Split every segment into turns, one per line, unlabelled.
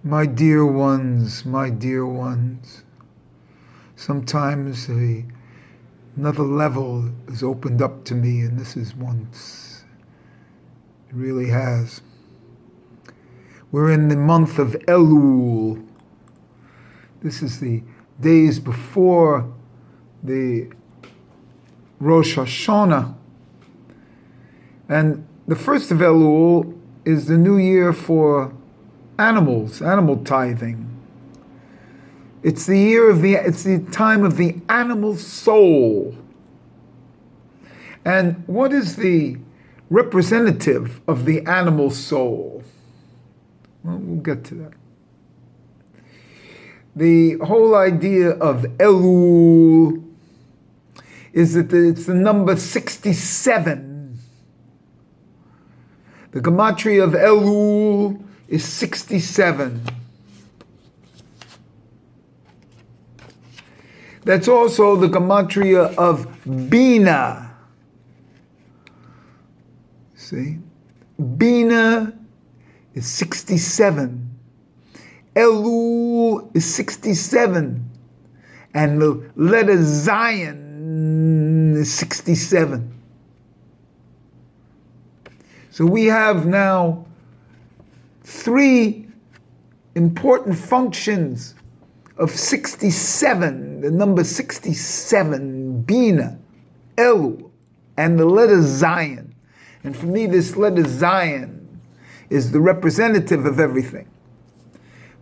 My dear ones, my dear ones, sometimes another level is opened up to me, and this is once. It really has. We're in the month of Elul. This is the days before the Rosh Hashanah. And the first of Elul is the new year for animals, animal tithing. It's the time of the animal soul. And what is the representative of the animal soul? Well, we'll get to that. The whole idea of Elul is that it's the number 67. The gematria of Elul is 67. That's also the gematria of Bina. See? Bina is 67. Elul is 67. And the letter Zion is 67. So we have now 3 important functions of 67, the number 67, Bina, Elul, and the letter Zion. And for me, this letter Zion is the representative of everything.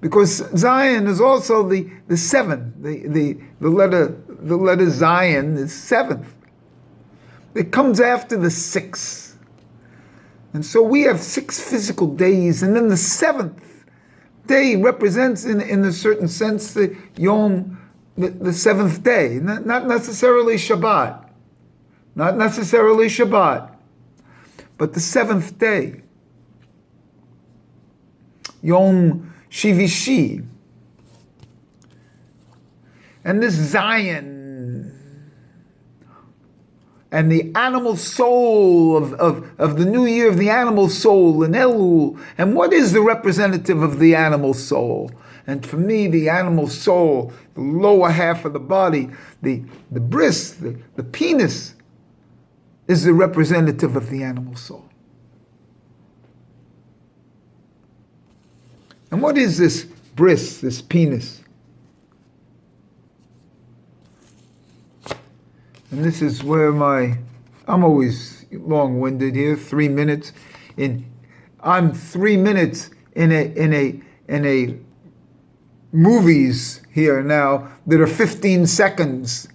Because Zion is also the 7. The letter Zion is 7th. It comes after the 6. And so we have 6 physical days, and then the 7th day represents, in a certain sense, the Yom, the 7th day, not necessarily Shabbat, but the 7th day, Yom Shivishi. And this Zion and the animal soul of the new year of the animal soul in Elul. And what is the representative of the animal soul? And for me, the animal soul, the lower half of the body, the bris, the penis, is the representative of the animal soul. And what is this bris, this penis? And this is where I'm always long-winded here, 3 minutes. I'm 3 minutes in a movies here now that are 15 seconds.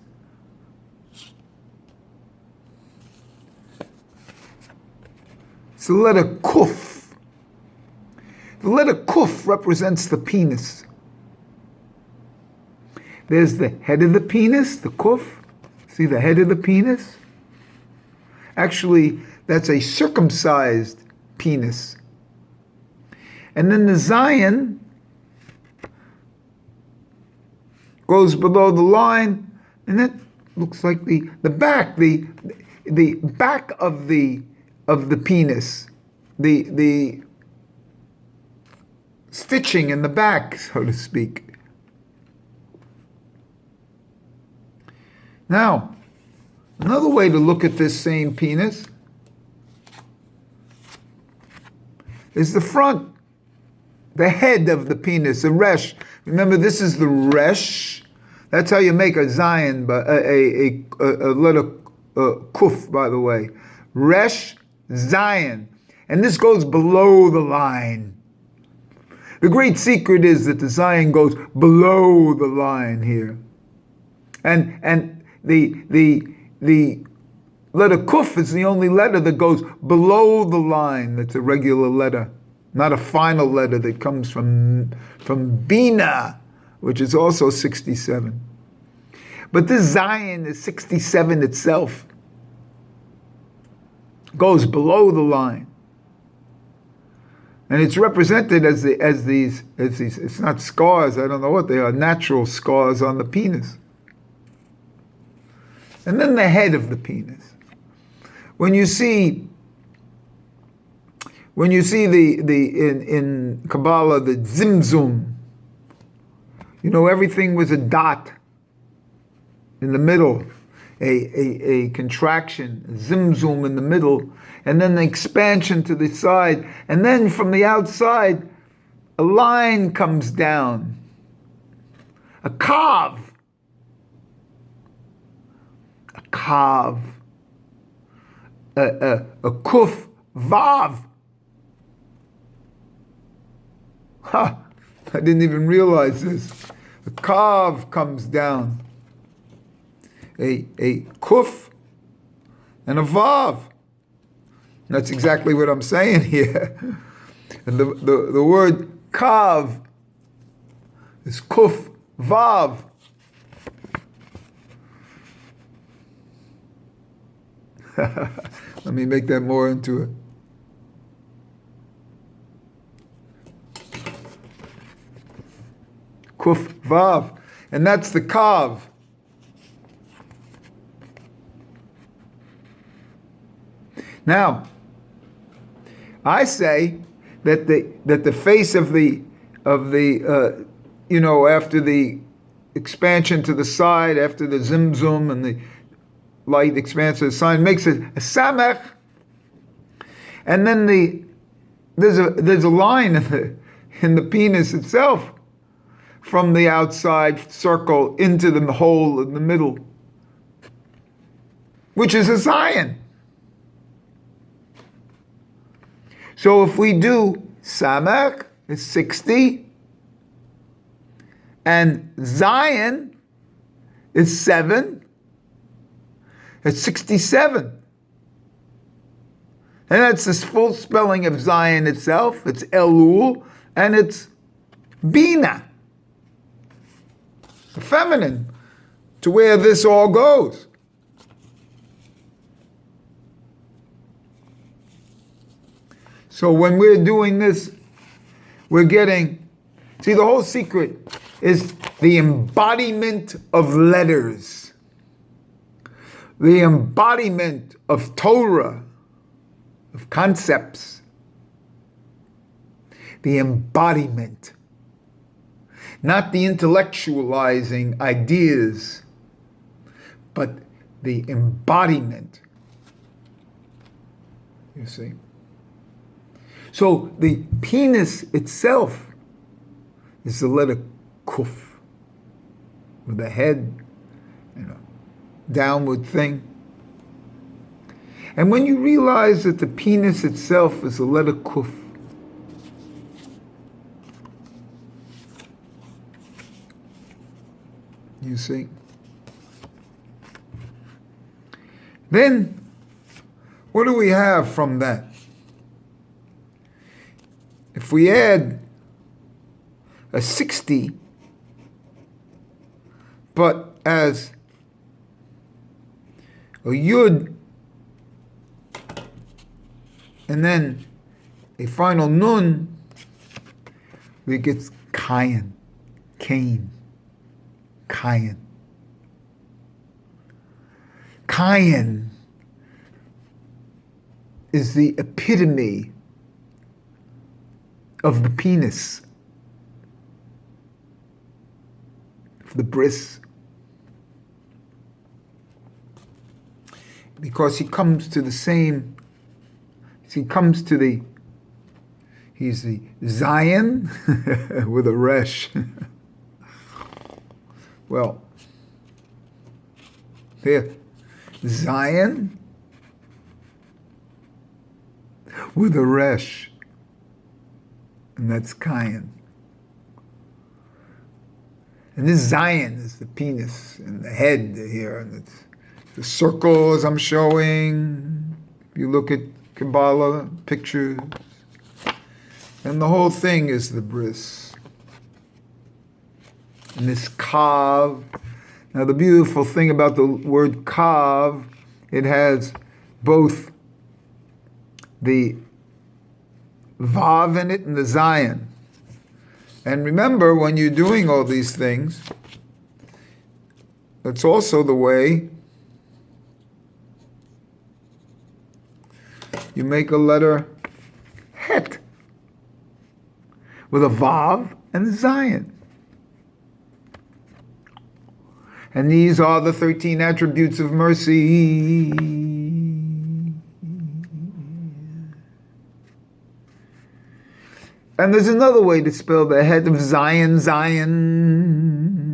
It's the letter Kuf. The letter Kuf represents the penis. There's the head of the penis, the Kuf. See the head of the penis? Actually, that's a circumcised penis. And then the Zion goes below the line, and that looks like the back, the back of the penis, the stitching in the back, so to speak. Now, another way to look at this same penis is the front, the head of the penis, the resh. Remember, this is the resh. That's how you make a Zion, but a letter Kuf, by the way. Resh, Zion. And this goes below the line. The great secret is that the Zion goes below the line here. And the letter Kuf is the only letter that goes below the line. That's a regular letter, not a final letter that comes from Bina, which is also 67. But this Zion is 67 itself. Goes below the line. And it's represented as these, it's not scars, I don't know what they are, natural scars on the penis. And then the head of the penis. When you see when you see in Kabbalah, the Zimzum, everything was a dot in the middle, a contraction, a Zimzum in the middle, and then the expansion to the side. And then from the outside, a line comes down, a kav, a kuf vav. Ha! I didn't even realize this. A kav comes down, a kuf and a vav. That's exactly what I'm saying here. And the word kav is kuf vav. Let me make that more into it. Kuf vav, and that's the kav. Now, I say that the face of the after the expansion to the side, after the zimzum and the light expanse of the sign, makes it a samech, and then there's a line in the penis itself from the outside circle into the hole in the middle, which is a Zion. So if we do Samech, it's 60, and Zion is 7, it's 67. And that's the full spelling of Zion itself. It's Elul, and it's Bina, the feminine, to where this all goes. So when we're doing this, we're getting, see, the whole secret is the embodiment of letters, the embodiment of Torah, of concepts, the embodiment, not the intellectualizing ideas, but the embodiment, you see. So the penis itself is the letter kuf, with a head, downward thing. And when you realize that the penis itself is the letter kuf, you see, then what do we have from that? If we add a 60, but as a yud, and then a final nun, we get Kayin, Cain, Kayin. Kayin is the epitome of the penis, of the bris, because he comes to the same, he's the Zion with a resh. Well, there, Zion with a resh. And that's Kayin. And this Zion is the penis and the head here, and it's the circle as I'm showing. If you look at Kabbalah pictures, and the whole thing is the bris. And this kav. Now the beautiful thing about the word kav, it has both the Vav in it and the Zion. And remember, when you're doing all these things, that's also the way you make a letter Het, with a Vav and a Zayin. And these are the 13 attributes of mercy. And there's another way to spell the Het of Zion, Zion.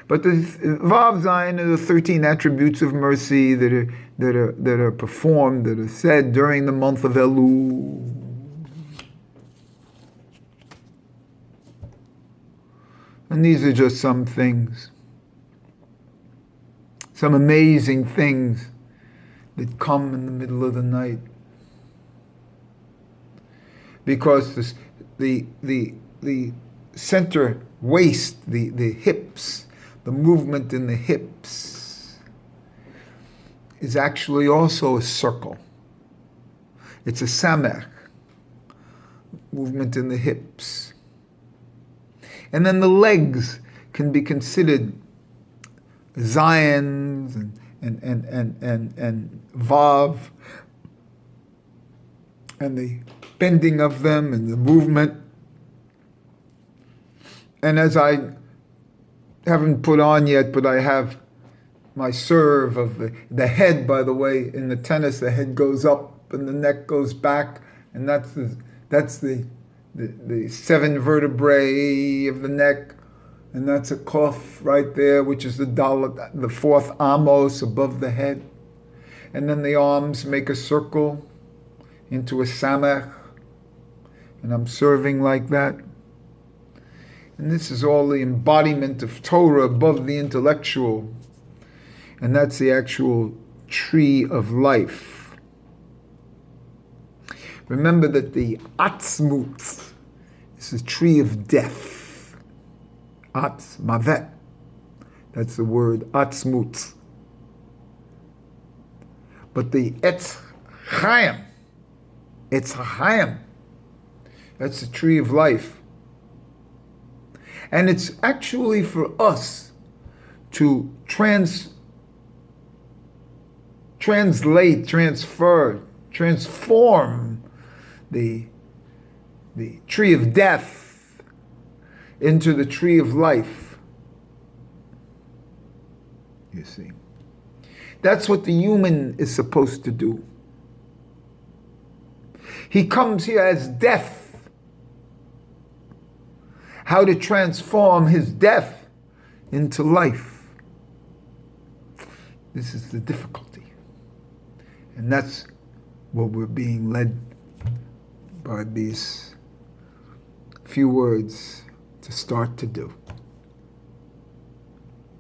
But the Vav Zion are the 13 attributes of mercy that are performed, that are said during the month of Elul. And these are just some things, some amazing things that come in the middle of the night. Because the center waist, the hips, the movement in the hips is actually also a circle. It's a samech, movement in the hips. And then the legs can be considered Zions and Vav, and the bending of them and the movement. And as I haven't put on yet, but I have my serve of the head, by the way, in the tennis, the head goes up and the neck goes back, and that's the 7 vertebrae of the neck, and that's a kof right there, which is the 4th amos above the head. And then the arms make a circle into a samech, and I'm serving like that. And this is all the embodiment of Torah above the intellectual. And that's the actual tree of life. Remember that the atzmut is a tree of death. Atz, mavet. That's the word atzmut. But the etz chaim, that's the tree of life. And it's actually for us to translate, transfer, transform the tree of death into the tree of life. You see. That's what the human is supposed to do. He comes here as death. How to transform his death into life. This is the difficulty. And that's what we're being led by these few words to start to do.